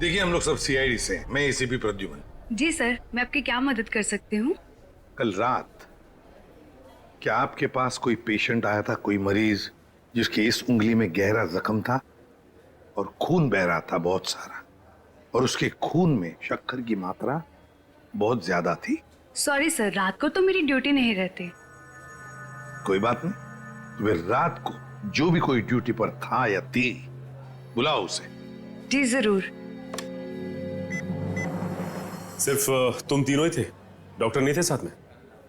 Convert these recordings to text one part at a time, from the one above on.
देखिए, हम लोग सब सीआईडी से हैं। मैं एसीपी प्रद्युमन। जी सर, मैं आपकी क्या मदद कर सकती हूँ? कल रात क्या आपके पास कोई पेशेंट आया था, कोई मरीज जिसके इस उंगली में गहरा जख्म था और खून बह रहा था बहुत सारा, और उसके खून में शक्कर की मात्रा बहुत ज्यादा थी? सॉरी सर, रात को तो मेरी ड्यूटी नहीं रहती। कोई बात नहीं, तो फिर रात को जो भी कोई ड्यूटी पर था या थी, बुलाओ उसे। जी जरूर। सिर्फ तुम तीनों ही थे? डॉक्टर नहीं थे साथ में?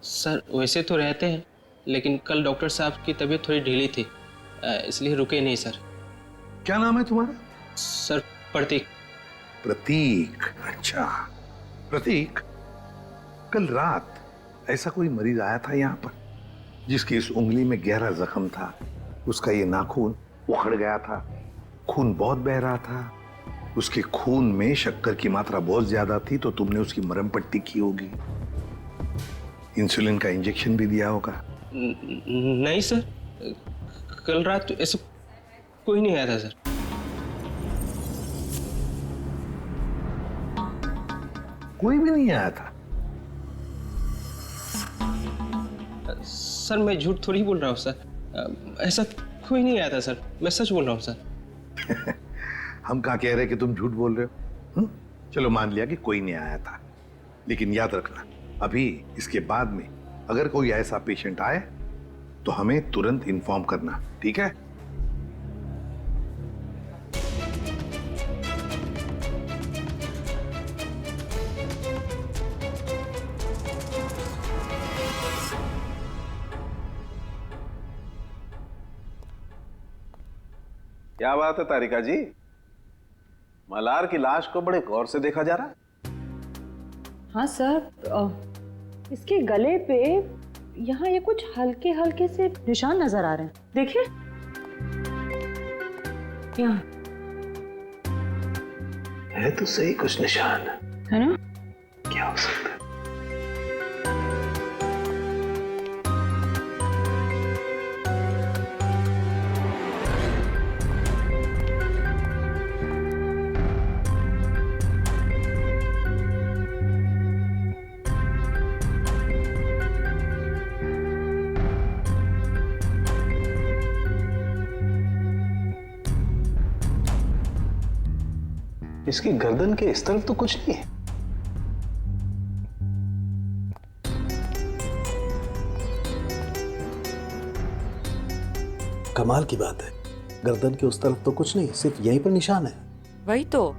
सर वैसे तो रहते हैं, लेकिन कल डॉक्टर साहब की तबीयत थोड़ी ढीली थी, इसलिए रुके नहीं सर। क्या नाम है तुम्हारा? सर प्रतीक। प्रतीक, अच्छा। प्रतीक, कल रात ऐसा कोई मरीज आया था यहाँ पर जिसकी इस उंगली में गहरा जख्म था, उसका ये नाखून उखड़ गया था, खून बहुत बह रहा था, उसके खून में शक्कर की मात्रा बहुत ज्यादा थी, तो तुमने उसकी मरहम पट्टी की होगी, इंसुलिन का इंजेक्शन भी दिया होगा। नहीं सर, कल रात तो ऐसा कोई नहीं आया था सर। कोई भी नहीं आया था? सर मैं झूठ थोड़ी बोल रहा हूँ सर, ऐसा कोई नहीं आया था सर, मैं सच बोल रहा हूँ सर। हम कहाँ कह रहे कि तुम झूठ बोल रहे हो? चलो मान लिया कि कोई नहीं आया था, लेकिन याद रखना, अभी इसके बाद में अगर कोई ऐसा पेशेंट आए तो हमें तुरंत इन्फॉर्म करना, ठीक है? क्या बात है तारिका जी, मलार की लाश को बड़े गौर से देखा जा रहा है। हाँ सर, इसके गले पे यहाँ ये कुछ हल्के हल्के से निशान नजर आ रहे हैं, देखिए यहाँ है तो सही कुछ निशान, है ना? क्या हो सकता है? इसकी गर्दन के इस तरफ तो कुछ नहीं है। कमाल की बात है, गर्दन के उस तरफ तो कुछ नहीं, सिर्फ यहीं पर निशान है। वही तो।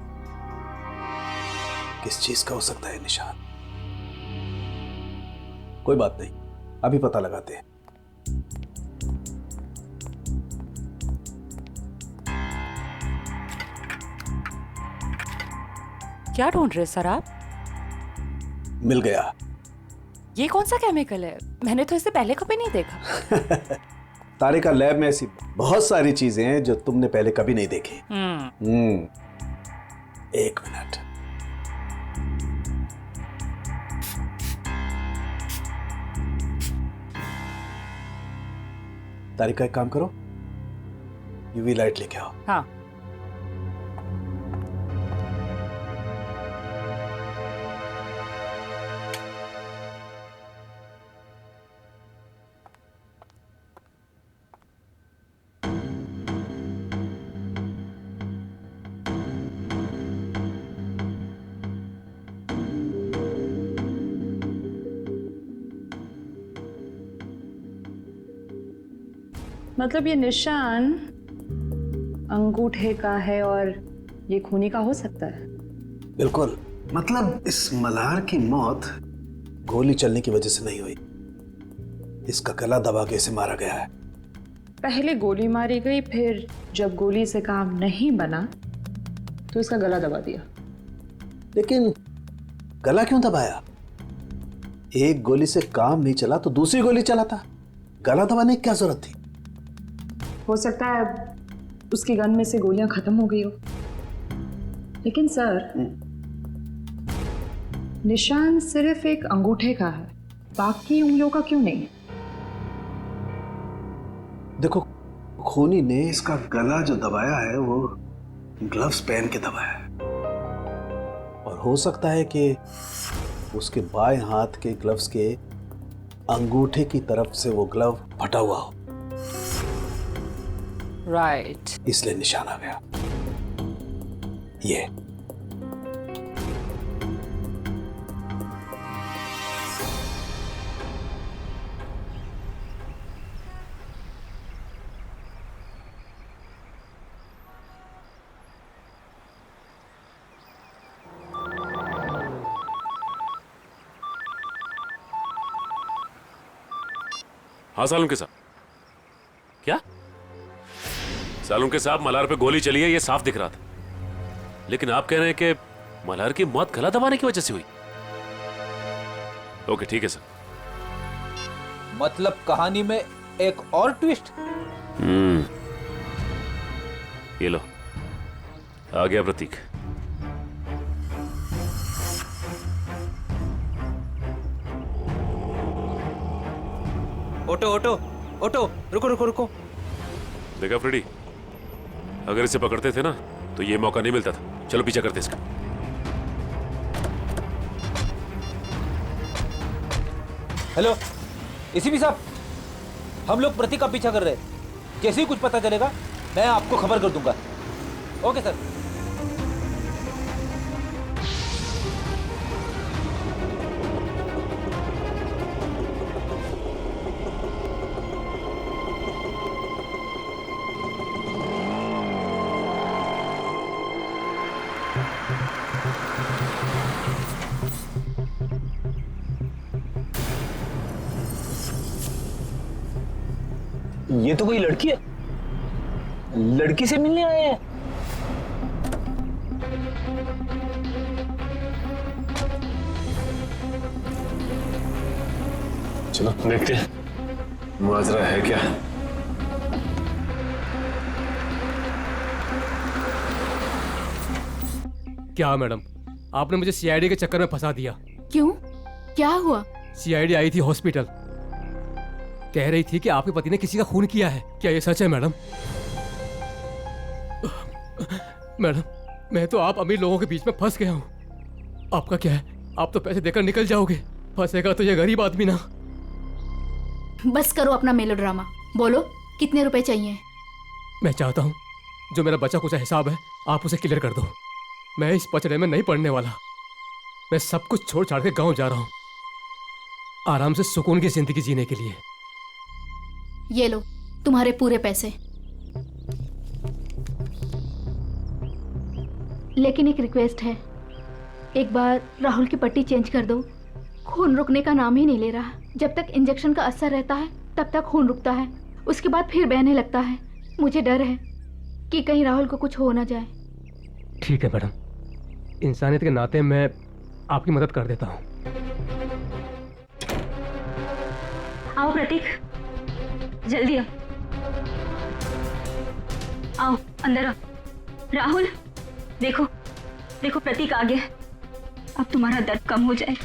किस चीज का हो सकता है निशान? कोई बात नहीं, अभी पता लगाते हैं। क्या ढूंढ रहे सर आप? मिल गया। ये कौन सा केमिकल है? मैंने तो इसे पहले कभी नहीं देखा। तारिका, लैब में ऐसी बहुत सारी चीजें हैं जो तुमने पहले कभी नहीं देखी। एक मिनट। तारिका, एक काम करो, यूवी लाइट लेके आओ। हाँ। मतलब ये निशान अंगूठे का है और ये खूनी का हो सकता है? बिल्कुल। मतलब इस मल्हार की मौत गोली चलने की वजह से नहीं हुई, इसका गला दबा के इसे मारा गया है। पहले गोली मारी गई, फिर जब गोली से काम नहीं बना तो इसका गला दबा दिया। लेकिन गला क्यों दबाया? एक गोली से काम नहीं चला तो दूसरी गोली चलाता, गला दबाने की क्या जरूरत थी? हो सकता है उसकी गन में से गोलियां खत्म हो गई हो। लेकिन सर, निशान सिर्फ एक अंगूठे का है, बाकी उंगलियों का क्यों नहीं? देखो, खूनी ने इसका गला जो दबाया है वो ग्लव्स पहन के दबाया है। और हो सकता है कि उसके बाएं हाथ के ग्लव्स के अंगूठे की तरफ से वो ग्लव फटा हुआ हो, राइट। इसलिए निशान आ गया। ये हाँ सालुंके साहब। क्या? सालुंके साहब, मल्हार पे गोली चली है, ये साफ दिख रहा था। लेकिन आप कह रहे हैं कि मल्हार की मौत गला दबाने की वजह से हुई। ओके, ठीक है सर। मतलब कहानी में एक और ट्विस्ट। ये लो, आ गया प्रतीक। ऑटो ऑटो ऑटो, रुको रुको रुको। देखा फ्रेडी, अगर इसे पकड़ते थे ना तो ये मौका नहीं मिलता था। चलो पीछा करते इसका। हेलो एसीपी साहब, हम लोग प्रतीक का पीछा कर रहे हैं। जैसे ही कुछ पता चलेगा मैं आपको खबर कर दूंगा। Okay sir. ये तो कोई लड़की है, लड़की से मिलने आए हैं। चलो देखते हैं मुआजरा है क्या। क्या मैडम, आपने मुझे सीआईडी के चक्कर में फंसा दिया। क्यों? क्या हुआ? सीआईडी आई थी हॉस्पिटल, कह रही थी कि आपके पति ने किसी का खून किया है। क्या ये सच है मैडम? मैडम, मैं तो आप अमीर लोगों के बीच में फंस गया हूँ। आपका क्या है, आप तो पैसे देकर निकल जाओगे, फंसेगा तो ये गरीब आदमी ना। बस करो अपना मेलोड्रामा, बोलो कितने रुपए चाहिए? मैं चाहता हूँ जो मेरा बचा कुचा हिसाब है आप उसे क्लियर कर दो। मैं इस पचड़े में नहीं पड़ने वाला। मैं सब कुछ छोड़ छाड़ के गाँव जा रहा हूँ, आराम से सुकून की जिंदगी जीने के लिए। ये लो तुम्हारे पूरे पैसे। लेकिन एक रिक्वेस्ट है, एक बार राहुल की पट्टी चेंज कर दो। खून रुकने का नाम ही नहीं ले रहा। जब तक इंजेक्शन का असर रहता है तब तक खून रुकता है, उसके बाद फिर बहने लगता है। मुझे डर है कि कहीं राहुल को कुछ हो ना जाए। ठीक है मैडम, इंसानियत के नाते मैं आपकी मदद कर देता हूँ। आओ प्रतीक, जल्दी आओ अंदर आओ। राहुल देखो देखो, प्रतीक आ गया। अब तुम्हारा दर्द कम हो जाए,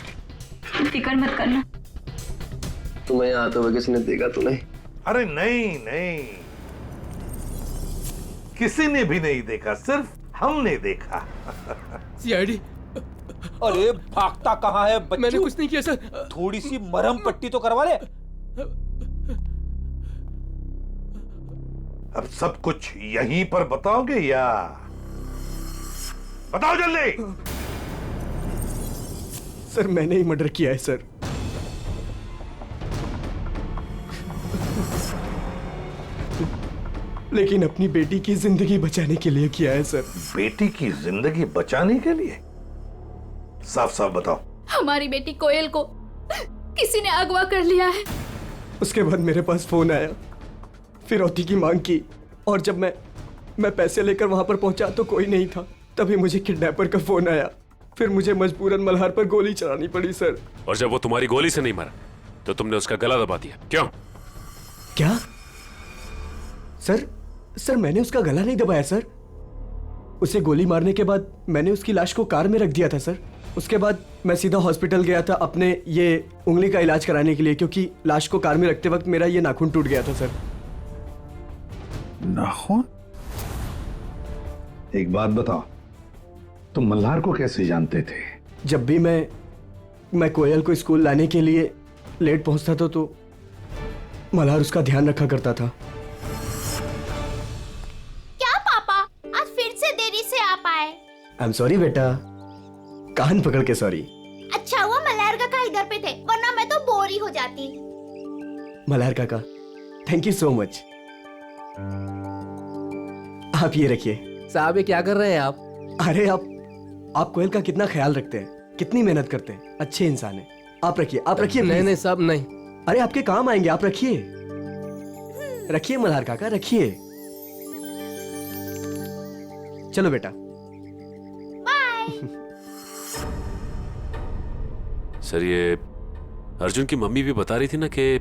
फिक्र मत करना। तुम्हें आते हुए किसी ने देखा तो नहीं? अरे नहीं नहीं, किसी ने भी नहीं देखा, सिर्फ हमने देखा। सीआईडी। अरे भागता कहाँ है बच्चू? मैंने कुछ नहीं किया सर। थोड़ी सी मरहम पट्टी तो करवा ले। अब सब कुछ यहीं पर बताओगे या बताओ जल्दी। सर मैंने ही मर्डर किया है सर। लेकिन अपनी बेटी की जिंदगी बचाने के लिए किया है सर। बेटी की जिंदगी बचाने के लिए? साफ साफ बताओ। हमारी बेटी कोयल को किसी ने अगवा कर लिया है। उसके बाद मेरे पास फोन आया, फिरौती की मांग की, और जब मैं पैसे लेकर वहां पर पहुंचा तो कोई नहीं था। तभी मुझे किडनैपर का फोन आया, फिर मुझे मजबूरन मल्हार पर गोली चलानी पड़ी सर। और जब वो तुम्हारी गोली से नहीं मरा तो तुमने उसका गला दबा दिया, क्यों? क्या सर मैंने उसका गला नहीं दबाया सर। उसे गोली मारने के बाद मैंने उसकी लाश को कार में रख दिया था सर। उसके बाद मैं सीधा हॉस्पिटल गया था अपने ये उंगली का इलाज कराने के लिए, क्योंकि लाश को कार में रखते वक्त मेरा ये नाखून टूट गया था सर। नाखून? एक बात बताओ, तुम मल्हार को कैसे जानते थे? जब भी मैं कोयल को स्कूल लाने के लिए लेट पहुंचता था तो मल्हार उसका ध्यान रखा करता था। क्या पापा, आज फिर से देरी से आ पाए? आई एम सॉरी बेटा, कान पकड़ के सॉरी। अच्छा हुआ मल्हार काका इधर पे थे, वरना मैं तो बोर ही हो जाती। मल्हार काका, थैंक यू सो मच। आप ये रखिए। साहब ये क्या कर रहे हैं आप? अरे आप कोयल का कितना ख्याल रखते हैं, कितनी मेहनत करते हैं, अच्छे इंसान हैं। आप रखिए, आप रखिए। नहीं नहीं साहब नहीं। अरे आपके काम आएंगे, आप रखिए। रखिए मल्हार काका, रखिए। चलो बेटा। सर ये अर्जुन की मम्मी भी बता रही थी ना कि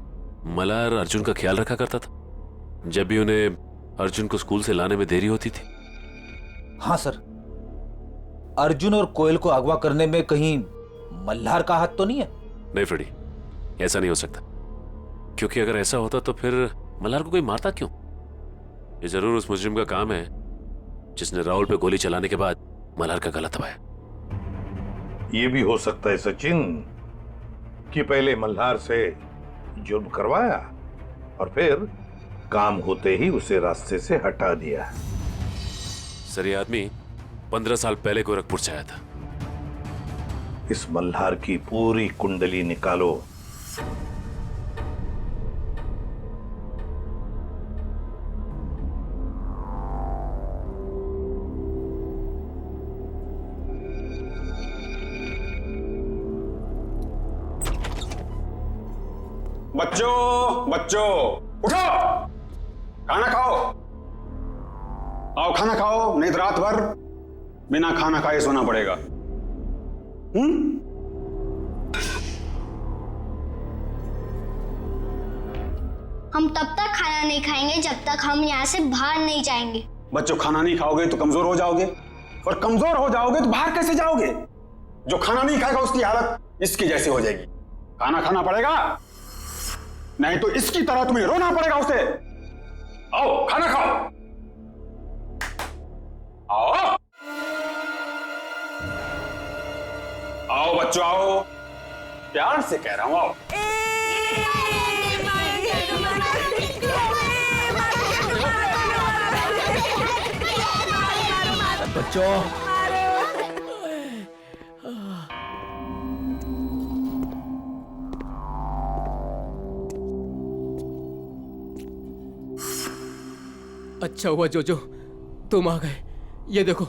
मल्हार अर्जुन का ख्याल रखा करता था जब भी उन्हें अर्जुन को स्कूल से लाने में देरी होती थी। हाँ सर, अर्जुन और कोयल को अगवा करने में कहीं मल्हार का हाथ तो नहीं है? नहीं फ्रेडी, ऐसा नहीं हो सकता, क्योंकि अगर ऐसा होता तो फिर मल्हार को कोई मारता क्यों? ये जरूर उस मुजरिम का काम है जिसने राहुल पे गोली चलाने के बाद मल्हार का गला दबाया। ये भी हो सकता है सचिन कि पहले मल्हार से जुर्म करवाया और फिर काम होते ही उसे रास्ते से हटा दिया। सर ये आदमी 15 साल पहले गोरखपुर से आया था। इस मल्हार की पूरी कुंडली निकालो। बच्चों बच्चों उठो, खाना खाओ। आओ खाना खाओ, नहीं तो रात भर बिना खाना खाए सोना पड़ेगा। हम तब तक खाना नहीं खाएंगे जब तक हम यहाँ से बाहर नहीं जाएंगे। बच्चों खाना नहीं खाओगे तो कमजोर हो जाओगे, और कमजोर हो जाओगे तो बाहर कैसे जाओगे? जो खाना नहीं खाएगा उसकी हालत इसकी जैसी हो जाएगी। खाना खाना पड़ेगा, नहीं तो इसकी तरह तुम्हें रोना पड़ेगा उसे। आओ खाना खाओ, आओ आओ बच्चों आओ, प्यार से कह रहा हूं आओ। बच्चों अच्छा हुआ जोजो तुम आ गए। ये देखो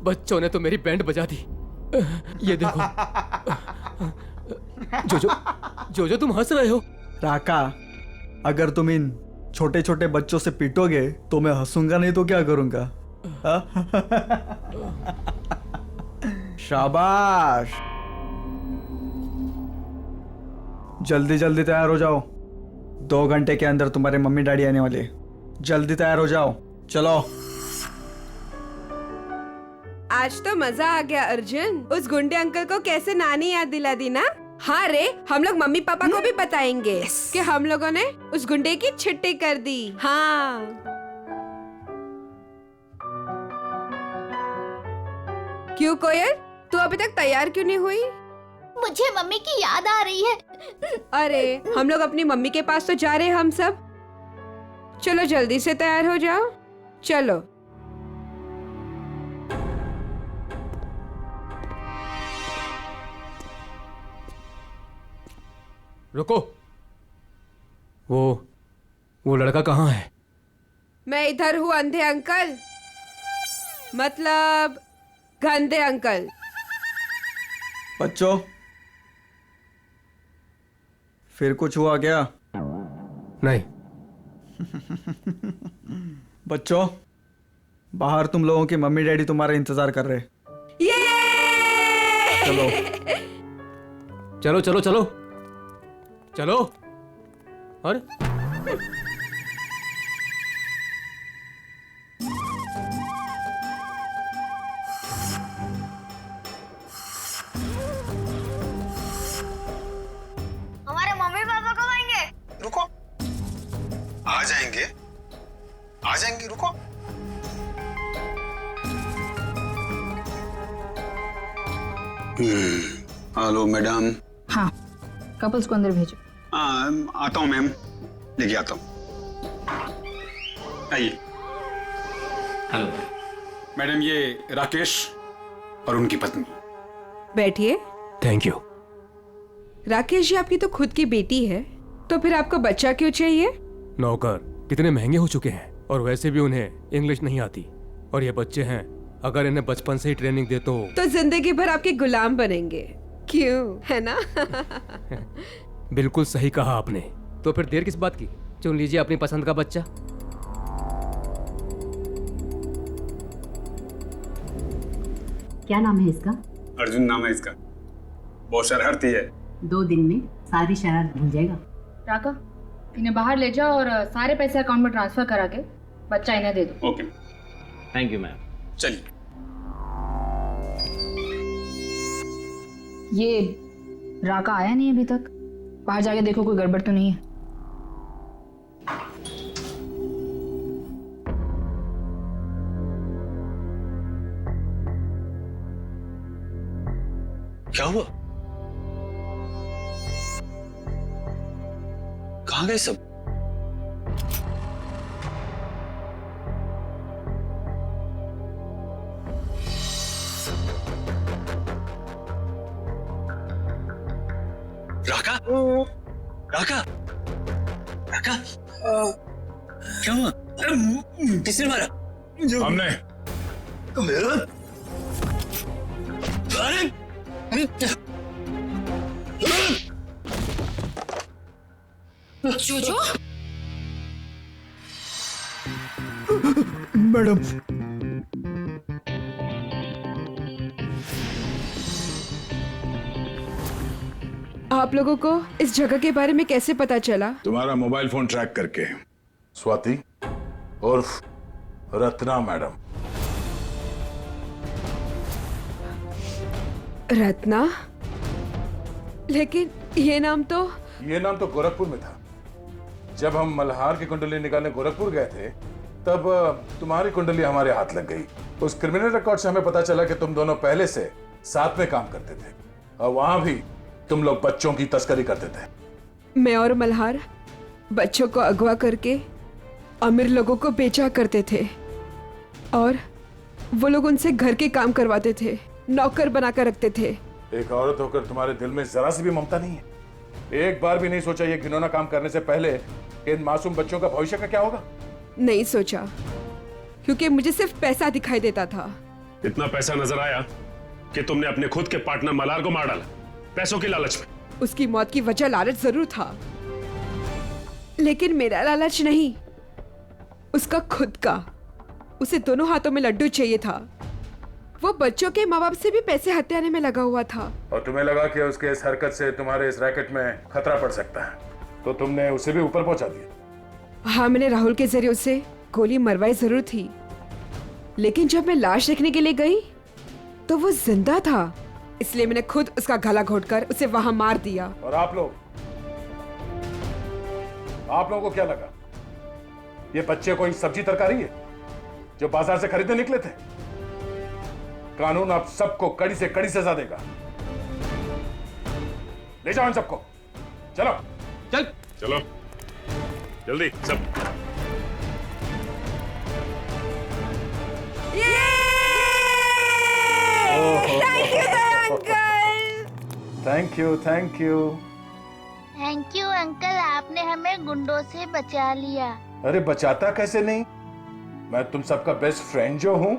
बच्चों ने तो मेरी बैंड बजा दी। ये देखो। जोजो जोजो तुम हंस रहे हो। राका, अगर तुम इन छोटे छोटे बच्चों से पीटोगे तो मैं हंसूंगा, नहीं तो क्या करूंगा? शाबाश, जल्दी जल्दी तैयार हो जाओ, 2 घंटे के अंदर तुम्हारे मम्मी डैडी आने वाले। जल्दी तैयार हो जाओ, चलो। आज तो मजा आ गया अर्जुन। उस गुंडे अंकल को कैसे नानी याद दिला दी ना। हाँ रे, हम लोग मम्मी पापा को भी बताएंगे कि हम लोगों ने उस गुंडे की छिट्टी कर दी। हाँ क्यों कोयल, तू अभी तक तैयार क्यों नहीं हुई? मुझे मम्मी की याद आ रही है। अरे हम लोग अपनी मम्मी के पास तो जा रहे हैं हम सब। चलो जल्दी से तैयार हो जाओ, चलो। रुको, वो लड़का कहाँ है? मैं इधर हूँ अंधे अंकल, मतलब गंदे अंकल। बच्चों, फिर कुछ हुआ क्या? नहीं। बच्चों, बाहर तुम लोगों के मम्मी डैडी तुम्हारा इंतजार कर रहे। चलो चलो चलो चलो चलो। अरे हमारे मम्मी पापा कब आएंगे? रुको, आ जाएंगे आ जाएंगे, रुको। Hello madam. हाँ, कपल्स को अंदर भेजो। आता हूँ मैम, लेके आता हूँ। आइए। हेलो मैडम, ये राकेश और उनकी पत्नी। बैठिए। Thank you. राकेश जी, आपकी तो खुद की बेटी है, तो फिर आपको बच्चा क्यों चाहिए? नौकर कितने महंगे हो चुके हैं और वैसे भी उन्हें इंग्लिश नहीं आती, और ये बच्चे हैं, अगर इन्हें बचपन से ही ट्रेनिंग दे तो जिंदगी भर आपके गुलाम बनेंगे, क्यों, है ना? बिल्कुल सही कहा आपने। तो फिर देर किस बात की, चुन लीजिए अपनी पसंद का बच्चा। क्या नाम है इसका? अर्जुन नाम है इसका। बहुत शरारती है। 2 दिन में सारी शरारत भूल जाएगा। राका, इन्हें बाहर ले जाओ और सारे पैसे अकाउंट में ट्रांसफर करा के बच्चा इन्हें दे दो। ओके। Thank you ma'am. चलिए। ये राका आया नहीं अभी तक, बाहर जाके देखो कोई गड़बड़ तो नहीं है। क्या हुआ? कहाँ गए सब? राका? राका? राका? क्या हुआ? किसने मारा? हमने। जोजो? मैडम, आप लोगों को इस जगह के बारे में कैसे पता चला? तुम्हारा मोबाइल फोन ट्रैक करके। स्वाति उर्फ रत्ना मैडम। रत्ना? लेकिन ये नाम तो गोरखपुर में था। जब हम मल्हार की कुंडली निकालने गोरखपुर गए थे, तब तुम्हारी कुंडली हमारे हाथ लग गई। उस क्रिमिनल रिकॉर्ड से हमें पता चला कि तुम दोनों पहले से साथ में काम करते थे और वहां भी तुम लोग बच्चों की तस्करी करते थे। मैं और मल्हार बच्चों को अगवा करके अमीर लोगों को बेचा करते थे और वो लोग उनसे घर के काम करवाते थे, नौकर बनाकर रखते थे। एक औरत होकर तुम्हारे दिल में जरा सी भी ममता नहीं है? एक बार भी नहीं सोचा ये घिनौना काम करने से पहले कि इन मासूम बच्चों का भविष्य का क्या होगा? नहीं सोचा, क्योंकि मुझे सिर्फ पैसा दिखाई देता था। इतना पैसा नजर आया कि तुमने अपने खुद के पार्टनर मल्हार को मार डाला, पैसों की लालच में। उसकी मौत की वजह लालच जरूर था, लेकिन मेरा लालच नहीं, उसका खुद का। उसे दोनों हाथों में लड्डू चाहिए था। वो बच्चों के माँ बाप से भी पैसे हथियाने में लगा हुआ था। और तुम्हें लगा कि उसके इस हरकत से तुम्हारे इस रैकेट में खतरा पड़ सकता है, तो तुमने उसे भी ऊपर पहुंचा दिया। हाँ, मैंने राहुल के जरिए उसे गोली मरवाई जरूर थी, लेकिन जब मैं लाश देखने के लिए गई तो वो जिंदा था, इसलिए मैंने खुद उसका गला घोटकर उसे वहां मार दिया। और आप लोगों को क्या लगा ये बच्चे कोई सब्जी तरकारी है जो बाजार से खरीदने निकले थे? कानून आप सबको कड़ी से कड़ी सजा देगा। ले जाओ इन सबको। चलो चलो जल्दी सब। Thank you thank you uncle, आपने हमें गुंडों से बचा लिया। अरे बचाता कैसे नहीं, मैं तुम सबका बेस्ट फ्रेंड जो हूं।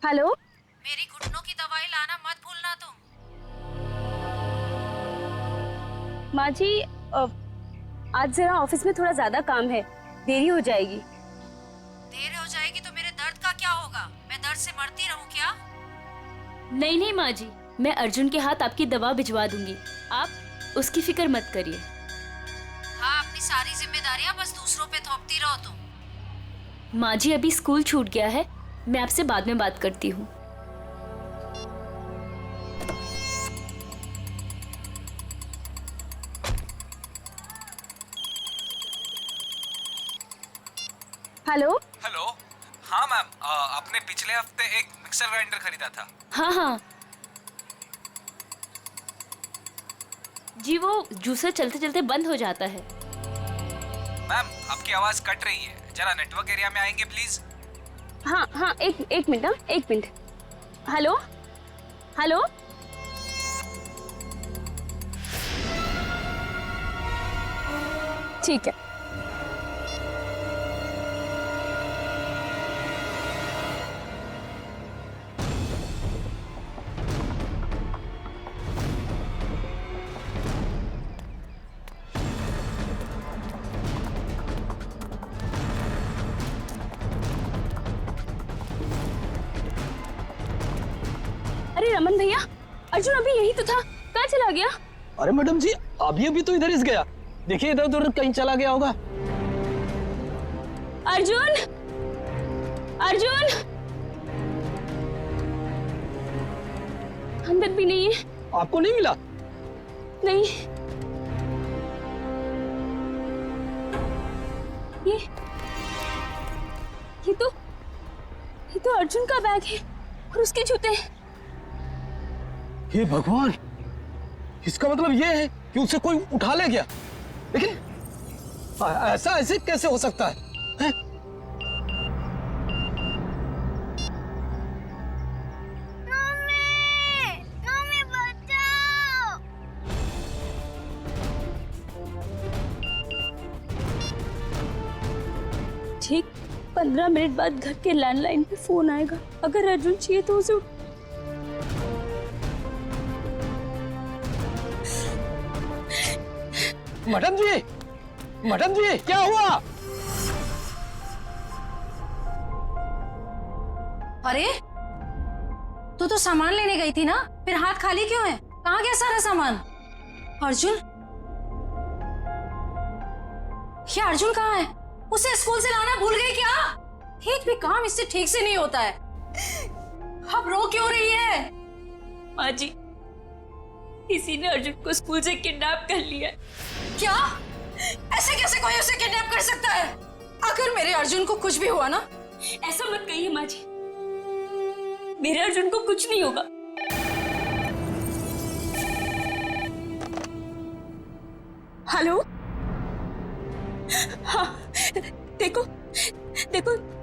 हेलो, मेरी घुटनों की दवाई लाना मत भूलना तुम। माँ जी, आज जरा ऑफिस में थोड़ा ज्यादा काम है, देरी हो जाएगी। देर हो जाएगी तो मेरे दर्द का क्या होगा? मैं दर्द से मरती रहूं क्या? नहीं नहीं माँ जी, मैं अर्जुन के हाथ आपकी दवा भिजवा दूंगी, आप उसकी फिक्र मत करिए। हाँ, अपनी सारी जिम्मेदारियां बस दूसरों पे थोपती रहो तुम। माँ जी, अभी स्कूल छूट गया है, मैं आपसे बाद में बात करती हूँ। हेलो। हेलो। हाँ मैम, आपने पिछले हफ्ते एक मिक्सर ग्राइंडर खरीदा था। हाँ हाँ जी, वो जूसर चलते चलते बंद हो जाता है। मैम आपकी आवाज कट रही है, जरा नेटवर्क एरिया में आएंगे प्लीज। हाँ हाँ, एक मिनट, हाँ एक मिनट। Hello hello. ठीक है। अरे रमन भैया, अर्जुन अभी यही तो था, कहाँ चला गया? अरे मैडम जी, अभी तो इधर ही गया। देखिए इधर उधर कहीं चला गया होगा। अर्जुन, अर्जुन अंदर भी नहीं है। आपको नहीं मिला? नहीं। ये तो अर्जुन का बैग है और उसके जूते। हे भगवान, इसका मतलब ये है कि उसे कोई उठा ले गया। लेकिन ऐसा ऐसे कैसे हो सकता है? मम्मी बचाओ। ठीक 15 मिनट बाद घर के लैंडलाइन पे फोन आएगा। अगर अर्जुन चाहिए तो उसे मैडम जी क्या हुआ? अरे तू तो सामान लेने गई थी ना, फिर हाथ खाली क्यों है? कहाँ गया सारा सामान? अर्जुन, क्या अर्जुन कहाँ है? उसे स्कूल से लाना भूल गई क्या? एक भी काम इससे ठीक से नहीं होता है। अब रो क्यों रही है? माँ जी, किसी ने अर्जुन को स्कूल से किडनैप कर लिया। क्या? ऐसे कैसे कोई उसे किडनैप कर सकता है? अगर मेरे अर्जुन को कुछ भी हुआ ना। ऐसा मत कहिए माँ जी, मेरे अर्जुन को कुछ नहीं होगा। हेलो। हाँ देखो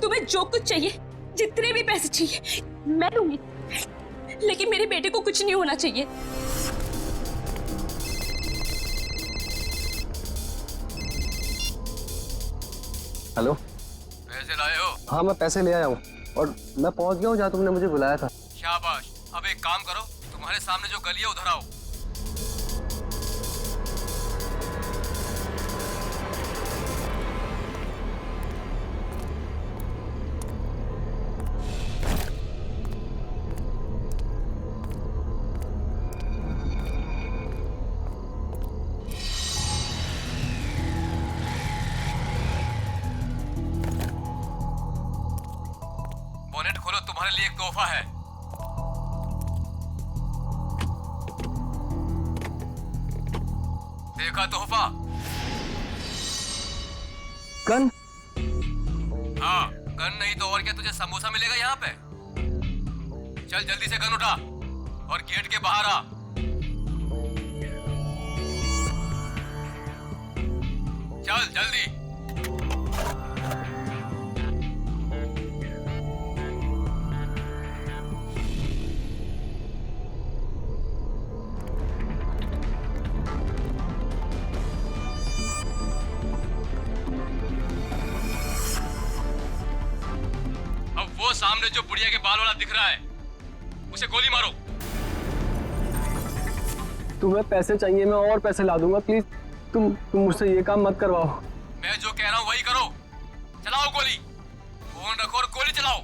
तुम्हें जो कुछ चाहिए, जितने भी पैसे चाहिए मैं दूंगी, लेकिन मेरे बेटे को कुछ नहीं होना चाहिए। हेलो, पैसे लाए हो? हाँ मैं पैसे ले आया हूँ और मैं पहुँच गया हूँ जहाँ तुमने मुझे बुलाया था। शाबाश। अब एक काम करो, तुम्हारे सामने जो गली है उधर आओ। बोनेट खोलो, तुम्हारे लिए एक तोहफा है। देखा तोहफा? गन? हाँ, गन नहीं तो और क्या, तुझे समोसा मिलेगा यहाँ पे। चल जल्दी से गन उठा और गेट के बाहर आ। चल जल्दी। वो सामने जो बुढ़िया के बाल वाला दिख रहा है, उसे गोली मारो। तुम्हें पैसे चाहिए, मैं और पैसे ला दूंगा। प्लीज तुम मुझसे ये काम मत करवाओ। मैं जो कह रहा हूँ वही करो। चलाओ गोली, फोन रखो और गोली चलाओ।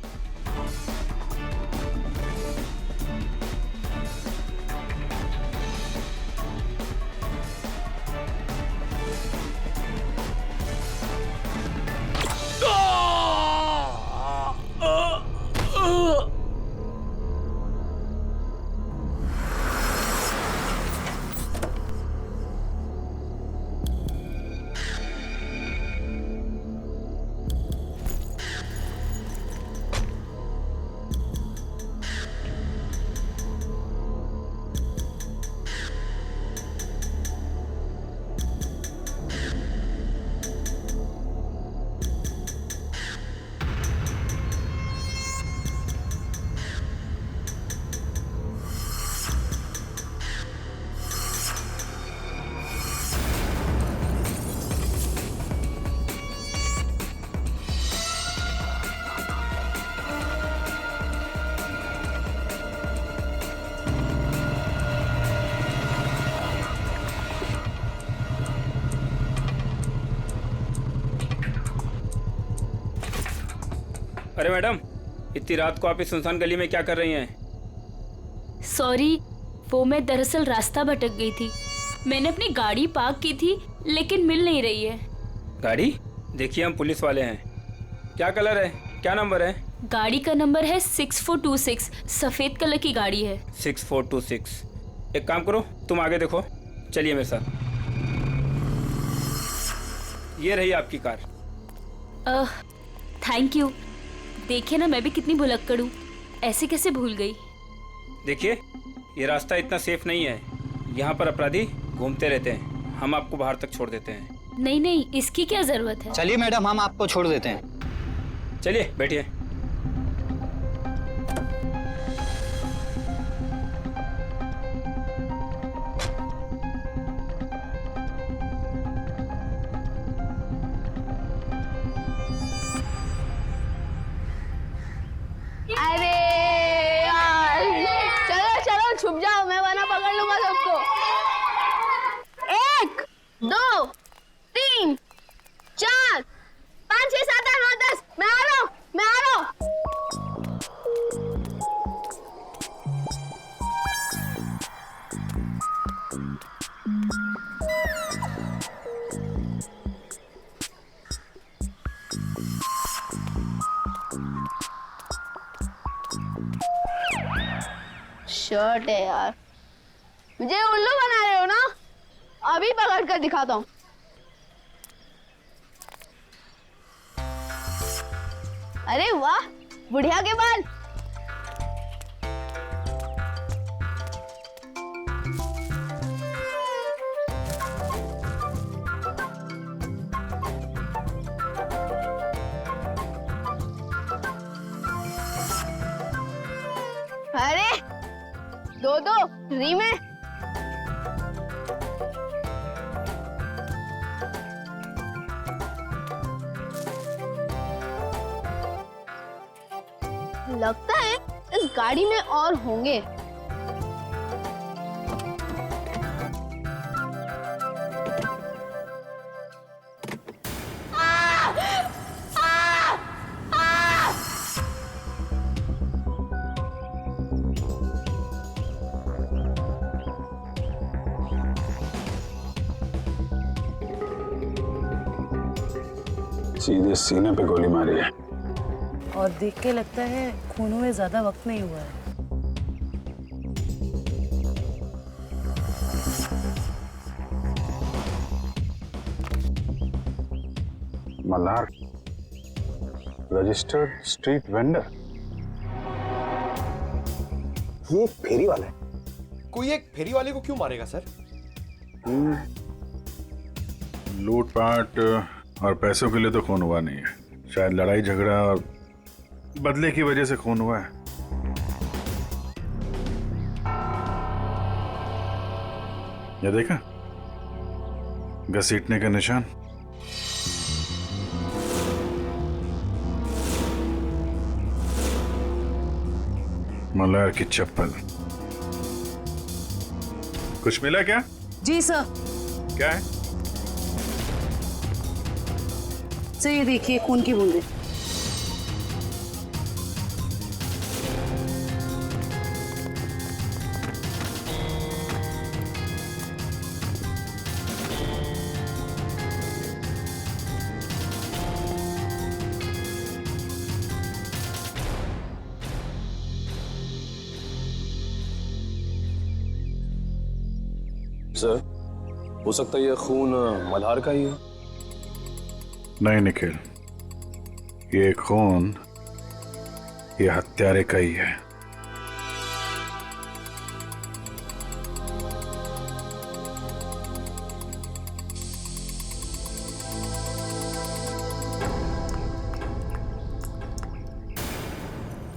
अरे मैडम, इतनी रात को आप इस सुनसान गली में क्या कर रही हैं? सॉरी, वो मैं दरअसल रास्ता भटक गई थी। मैंने अपनी गाड़ी पार्क की थी लेकिन मिल नहीं रही है। गाड़ी? देखिए हम पुलिस वाले हैं। क्या कलर है, क्या नंबर है? गाड़ी का नंबर है 6426, सफेद कलर की गाड़ी है। 6426। एक काम करो, तुम आगे देखो, चलिए मेरे साथ। ये रही आपकी कार। Thank you. देखिए ना, मैं भी कितनी भुलक्कड़ हूँ, ऐसे कैसे भूल गई। देखिए, ये रास्ता इतना सेफ नहीं है, यहाँ पर अपराधी घूमते रहते हैं। हम आपको बाहर तक छोड़ देते हैं। नहीं नहीं, इसकी क्या जरूरत है। चलिए मैडम, हम आपको छोड़ देते हैं। चलिए बैठिए। अरे यार, चलो चलो छुप जाओ, मैं वरना पकड़ लूंगा सबको। 1 2 3 4 5 6 7 8 9 10। मैं आ रहा हूँ, मैं आ रहा हूँ। शर्ट है यार, मुझे उल्लू बना रहे हो ना? अभी पकड़ कर दिखाता हूँ। अरे वाह, बुढ़िया के बाल। अरे दो फ्री में। लगता है इस गाड़ी में और होंगे। सीधे सीने पे गोली मारी है। और देख के लगता है खून में ज्यादा वक्त नहीं हुआ है। Malhar, registered street vendor. ये एक फेरी वाला है। कोई एक फेरी वाले को क्यों मारेगा सर? लूटपाट और पैसों के लिए तो खून हुआ नहीं है, शायद लड़ाई झगड़ा और बदले की वजह से खून हुआ है। ये देखा, घसीटने का निशान। मल्हार की चप्पल। कुछ मिला क्या? जी सर। क्या है? सर ये देखिए, खून की बूंदें। सर, हो सकता है यह खून मल्हार का ही हो। नहीं निखिल, ये खून ये हत्यारे का ही है।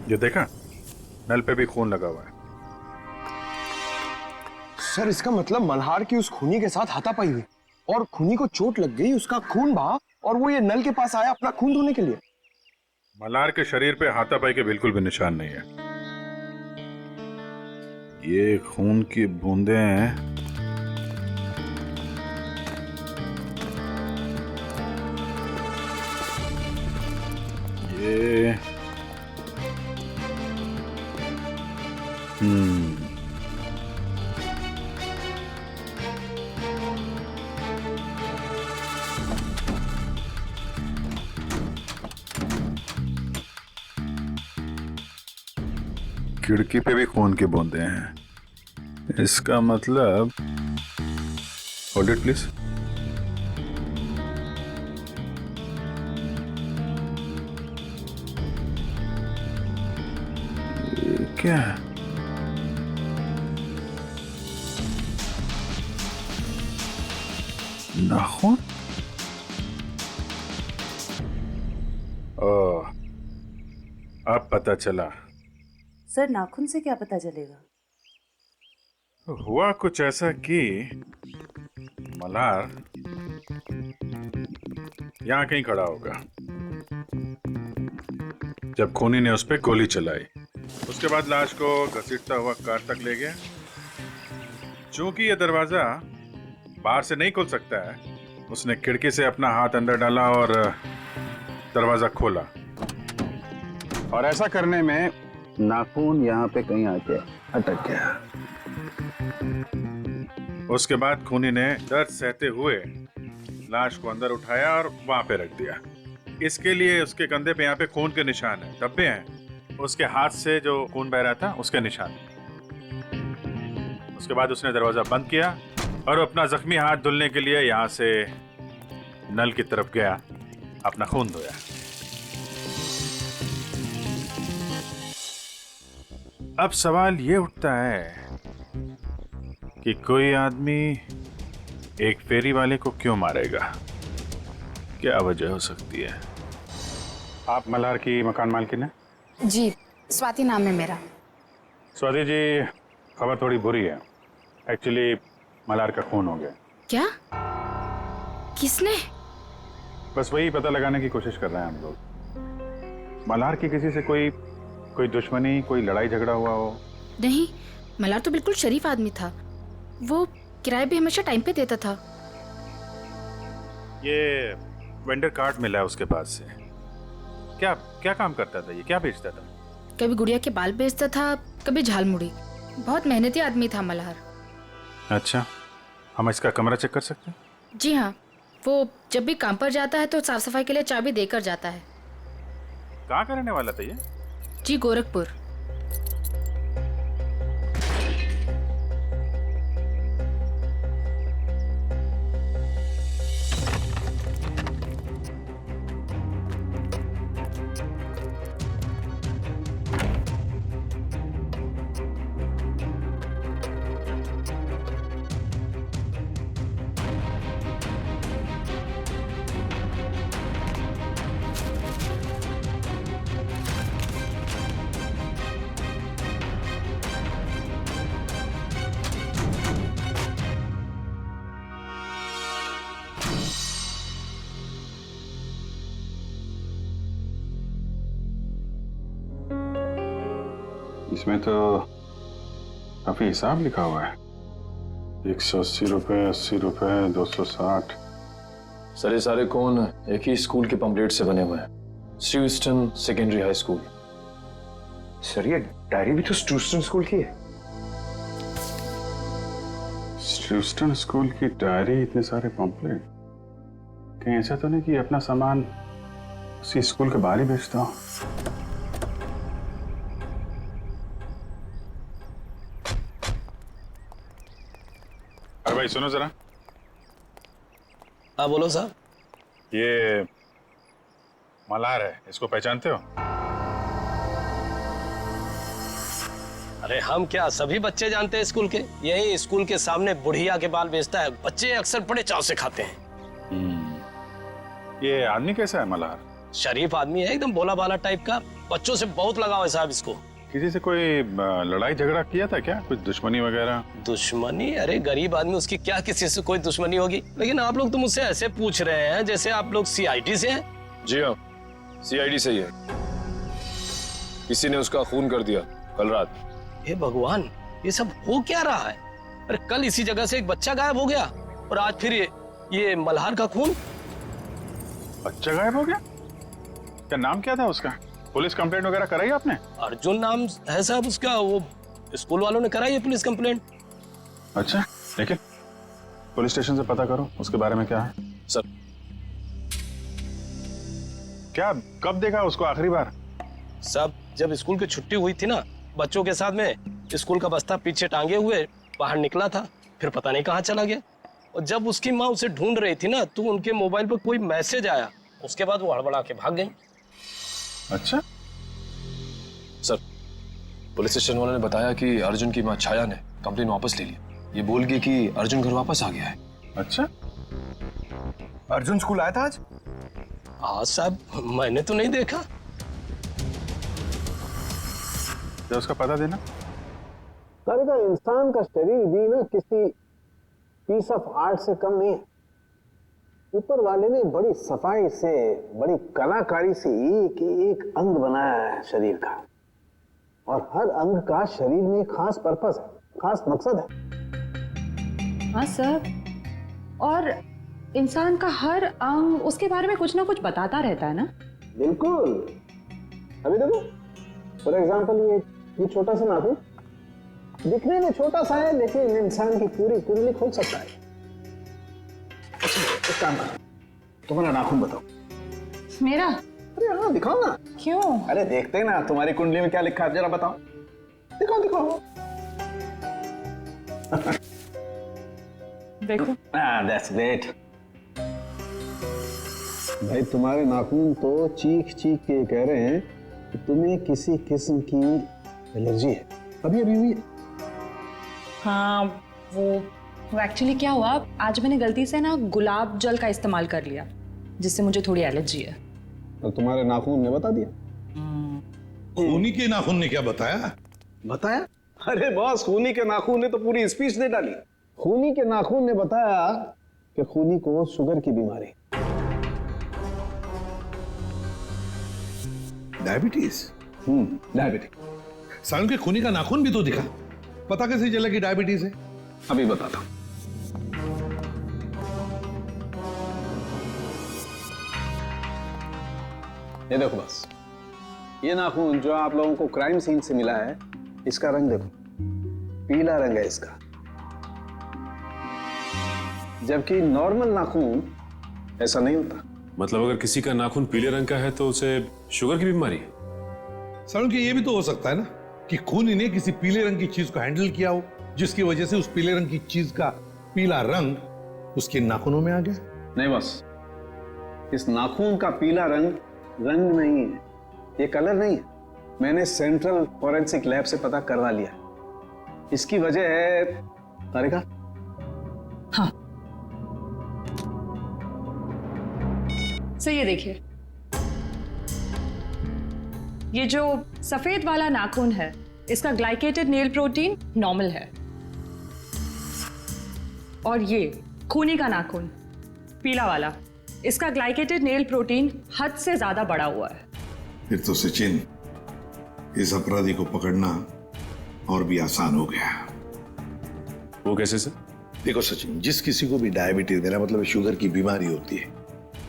ये देखा, नल पे भी खून लगा हुआ है। सर इसका मतलब मल्हार की उस खूनी के साथ हाथापाई हुई और खूनी को चोट लग गई, उसका खून बहा और वो ये नल के पास आया अपना खून धोने के लिए। मल्हार के शरीर पे हाथापाई के बिल्कुल भी निशान नहीं है। ये खून की बूंदें हैं। ये खिड़की पे भी खून की बूंदें हैं। इसका मतलब होल्ड इट प्लीज। ये क्या है? नाखून? ओह, अब पता चला। सर नाखून से क्या पता चलेगा? हुआ कुछ ऐसा कि मल्हार यहां कहीं खड़ा होगा जब खूनी ने उस पर गोली चलाई। उसके बाद लाश को घसीटता हुआ कार तक ले गया। चूंकि यह दरवाजा बाहर से नहीं खुल सकता है, उसने खिड़की से अपना हाथ अंदर डाला और दरवाजा खोला। और ऐसा करने में नाखून यहाँ पे कहीं आके अटक गया। उसके बाद खूनी ने दर्द सहते हुए लाश को अंदर उठाया और वहां पे रख दिया। इसके लिए उसके कंधे पे यहाँ पे खून के निशान है, धब्बे हैं। उसके हाथ से जो खून बह रहा था उसके निशान। उसके बाद उसने दरवाजा बंद किया और अपना जख्मी हाथ धुलने के लिए यहाँ से नल की तरफ गया, अपना खून धोया। अब सवाल ये उठता है कि कोई आदमी एक फेरी वाले को क्यों मारेगा? क्या वजह हो सकती है? आप मल्हार की मकान मालकिन है? जी, स्वाति नाम है मेरा। स्वाति जी, खबर थोड़ी बुरी है। एक्चुअली मल्हार का खून हो गया। क्या? किसने? बस वही पता लगाने की कोशिश कर रहे हैं हम लोग। मल्हार की किसी से कोई दुश्मनी, कोई लड़ाई झगड़ा हुआ हो? नहीं, मल्हार तो बिल्कुल शरीफ आदमी था। वो किराए भी हमेशा टाइम पे देता था। ये वेंडर कार्ड मिला है उसके पास से। क्या क्या काम करता था ये? क्या बेचता था? कभी गुड़िया के बाल बेचता था, कभी झालमुड़ी। बहुत मेहनती आदमी था मल्हार। अच्छा, हम इसका कमरा चेक कर सकते हैं? जी हाँ, वो जब भी काम पर जाता है तो साफ सफाई के लिए चाबी देकर जाता है। कहाँ का रहने वाला था ये? जी, गोरखपुर। इसमें तो काफी हिसाब लिखा हुआ है। 180 रुपए, 80 रुपए, 260। सर ये सारे कौन एक ही स्कूल के पंपलेट से बने हुए हैं, स्टूस्टन सेकेंडरी हाई स्कूल। सर ये डायरी भी तो स्टूस्टन स्कूल की है। स्टूस्टन स्कूल की डायरी, इतने सारे पंपलेट। कहीं ऐसा तो नहीं कि अपना सामान उसी स्कूल के बाहर ही बेचता हूँ? अरे भाई सुनो जरा। हाँ बोलो साहब। ये मल्हार है, इसको पहचानते हो? अरे हम क्या, सभी बच्चे जानते हैं स्कूल के। यही स्कूल के सामने बुढ़िया के बाल बेचता है, बच्चे अक्सर बड़े चाव से खाते हैं। ये आदमी कैसा है मल्हार? शरीफ आदमी है, एकदम भोला भाला टाइप का। बच्चों से बहुत लगाव है साहब इसको। किसी से कोई लड़ाई झगड़ा किया था क्या? कुछ दुश्मनी वगैरह? दुश्मनी? अरे गरीब आदमी, उसकी क्या किसी से कोई दुश्मनी होगी। लेकिन आप लोग तो मुझसे ऐसे पूछ रहे हैं जैसे आप लोग सीआईडी से हैं। जी हाँ, सीआईडी से ही है। किसी ने उसका खून कर दिया कल रात। हे भगवान, ये सब हो क्या रहा है? अरे कल इसी जगह से एक बच्चा गायब हो गया और आज फिर ये मल्हार का खून। बच्चा गायब हो गया? क्या नाम क्या था उसका? पुलिस कंप्लेंट वगैरह कराई आपने? अर्जुन नाम है साहब उसका। वो स्कूल वालों ने कराई है पुलिस कंप्लेंट। अच्छा, लेकिन पुलिस स्टेशन से पता करो उसके बारे में क्या है। सर, क्या कब देखा उसको आखिरी बार? सब जब स्कूल की छुट्टी हुई थी ना, बच्चों के साथ में स्कूल का बस्ता पीछे टांगे हुए बाहर निकला था, फिर पता नहीं कहाँ चला गया। और जब उसकी माँ उसे ढूंढ रही थी ना, तो उनके मोबाइल पर कोई मैसेज आया, उसके बाद वो हड़बड़ा के भाग गई। अच्छा सर, पुलिस स्टेशन वालों ने बताया कि अर्जुन की मां छाया ने कंप्लेन वापस ले ली। ये बोल गई कि अर्जुन घर वापस आ गया है। अच्छा, अर्जुन स्कूल आया था आज? हाँ साहब, मैंने तो नहीं देखा। तो उसका पता देना। सारे का इंसान का शरीर भी ना किसी पीस ऑफ आर्ट से कम नहीं है। ऊपर वाले ने बड़ी सफाई से, बड़ी कलाकारी से एक एक अंग बनाया है शरीर का, और हर अंग का शरीर में एक खास पर्पस है, खास मकसद है। हाँ सर, और इंसान का हर अंग उसके बारे में कुछ ना कुछ बताता रहता है ना। बिल्कुल। अभी देखो, फॉर एग्जाम्पल ये छोटा सा नाखून दिखने में छोटा सा है, लेकिन इंसान की पूरी कुंडली खोल सकता है। एक काम करो, तुम्हारा नाखून बताओ। मेरा? अरे हाँ, दिखाओ ना। क्यों? अरे देखते हैं ना तुम्हारी कुंडली में क्या लिखा है, जरा बताओ। दिखाओ दिखाओ। देखो। That's great. भाई तुम्हारे नाखून तो चीख चीख के कह रहे हैं कि तुम्हें किसी किस्म की एलर्जी है, अभी अभी हुई है। हाँ, वो एक्चुअली क्या हुआ, आज मैंने गलती से ना गुलाब जल का इस्तेमाल कर लिया, जिससे मुझे थोड़ी एलर्जी है। तो तुम्हारे नाखून ने बता दिया? खूनी के नाखून ने क्या बताया? बताया? अरे बॉस, खूनी के नाखून ने तो पूरी स्पीच दे डाली। खूनी के नाखून ने बताया कि खूनी को शुगर की बीमारी, डायबिटीज। डायबिटीज। सालों के खूनी का नाखून भी तो दिखा, पता कैसे चला कि डायबिटीज है? अभी बताता हूं। ये देखो बस, ये नाखून जो आप लोगों को क्राइम सीन से मिला है, इसका रंग देखो, पीला रंग है इसका। जबकि नॉर्मल नाखून ऐसा नहीं होता। मतलब अगर किसी का नाखून पीले रंग का है तो उसे शुगर की बीमारी है? सालों के ये भी तो हो सकता है ना कि खूनी ने किसी पीले रंग की चीज को हैंडल किया हो, जिसकी वजह से उस पीले रंग की चीज का पीला रंग उसके नाखूनों में आ गया। नहीं बस, इस नाखून का पीला रंग रंग नहीं है, ये कलर नहीं है। मैंने सेंट्रल फॉरेंसिक लैब से पता करवा लिया। इसकी वजह है तारिका। हाँ, सही है। देखिए, ये जो सफेद वाला नाखून है, इसका ग्लाइकेटेड नेल प्रोटीन नॉर्मल है, और ये खूनी का नाखून पीला वाला, इसका ग्लाइकेटेड नेल प्रोटीन हद से ज्यादा बढ़ा हुआ है। फिर तो सचिन, इस अपराधी को पकड़ना और भी आसान हो गया। वो कैसे सर? देखो सचिन, जिस किसी को भी डायबिटीज, मेरा मतलब शुगर की बीमारी होती है,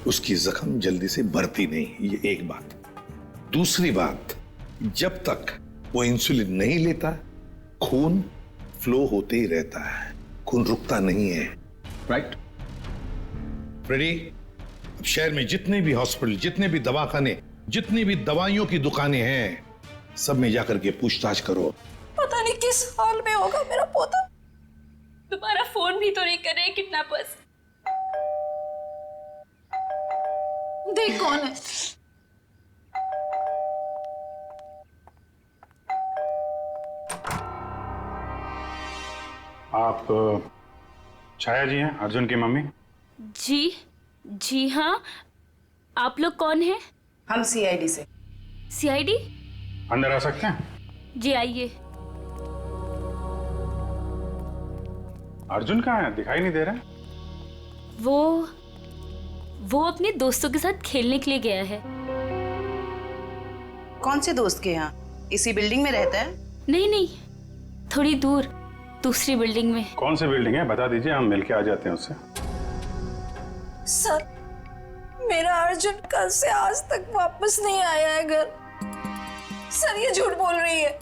उसकी जख्म जल्दी से बढ़ती नहीं, ये एक बात। दूसरी बात, जब तक वो इंसुलिन नहीं लेता, खून फ्लो होते ही रहता है, खून रुकता नहीं है। राइट फ्रेडी, अब शहर में जितने भी हॉस्पिटल, जितने भी दवाखाने, जितनी भी दवाइयों की दुकानें हैं, सब में जाकर के पूछताछ करो। पता नहीं किस हाल में होगा मेरा पोता। तुम्हारा फोन भी तो नहीं कर रहे किडनैपर्स। देख कौन है। आप छाया जी हैं, अर्जुन की मम्मी? जी हाँ। आप लोग कौन हैं? हम सीआईडी से। सीआईडी? अंदर आ सकते हैं? जी आइए। अर्जुन कहाँ है? दिखाई नहीं दे रहा। वो अपने दोस्तों के साथ खेलने के लिए गया है। कौन से दोस्त के यहाँ? इसी बिल्डिंग में रहता है? नहीं, थोड़ी दूर, दूसरी बिल्डिंग में। कौन सी बिल्डिंग है बता दीजिए, हम मिलके आ जाते हैं उससे। सर, मेरा अर्जुन कल से आज तक वापस नहीं आया है घर। सर, ये झूठ बोल रही है।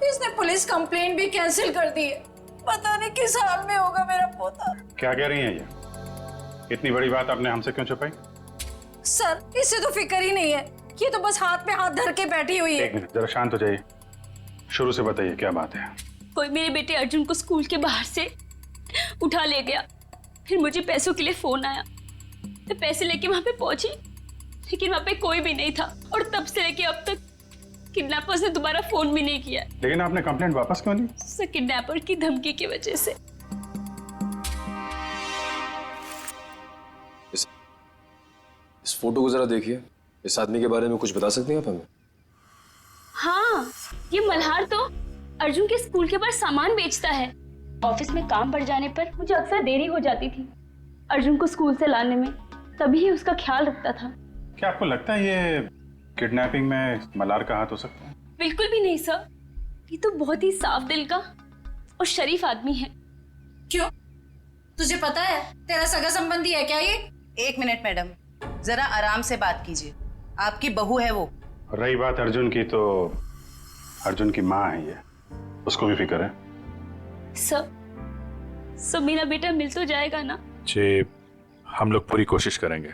इसने पुलिस कंप्लेंट भी कैंसिल कर दी है। पता नहीं किस हाल में होगा मेरा पोता। क्या कह रही हैं ये? इतनी बड़ी बात आपने हमसे क्यों छुपाई? सर इससे तो फिक्र ही नहीं है, ये तो बस हाथ में हाथ धर के बैठी हुई है। एक मिनट, जरा शांत हो जाइए। शुरू से बताइए क्या बात है। कोई मेरे बेटे अर्जुन को स्कूल के बाहर से उठा ले गया। फिर मुझे पैसों के लिए फोन आया। मैं पैसे लेके वहां पे पहुंची, लेकिन वहां पे कोई भी नहीं था। और तब से लेके अब तक किडनैपर्स ने दोबारा फोन भी नहीं किया। लेकिन आपने कंप्लेंट वापस क्यों ली? सर किडनैपर की धमकी की वजह से। इस फोटो को जरा देखिए। इस आदमी के बारे में कुछ बता सकती हैं आप हमें? हाँ, ये मल्हार तो अर्जुन के स्कूल के बाहर सामान बेचता है। ऑफिस में काम बढ़ जाने पर मुझे अक्सर देरी हो जाती थी अर्जुन को स्कूल से लाने में, तभी ही उसका ख्याल रखता था। क्या आपको लगता है ये किडनैपिंग में मल्हार का हाथ हो सकता है? बिल्कुल भी नहीं सर, ये तो बहुत ही साफ दिल का और शरीफ आदमी है। क्यों, तुझे पता है तेरा सगा संबंधी है क्या ये? एक मिनट मैडम, जरा आराम से बात कीजिए। आपकी बहू है वो। रही बात अर्जुन की, तो अर्जुन की माँ है ये, उसको भी फिक्र है। सर मेरा बेटा मिल तो जाएगा ना? जी, हम लोग पूरी कोशिश करेंगे।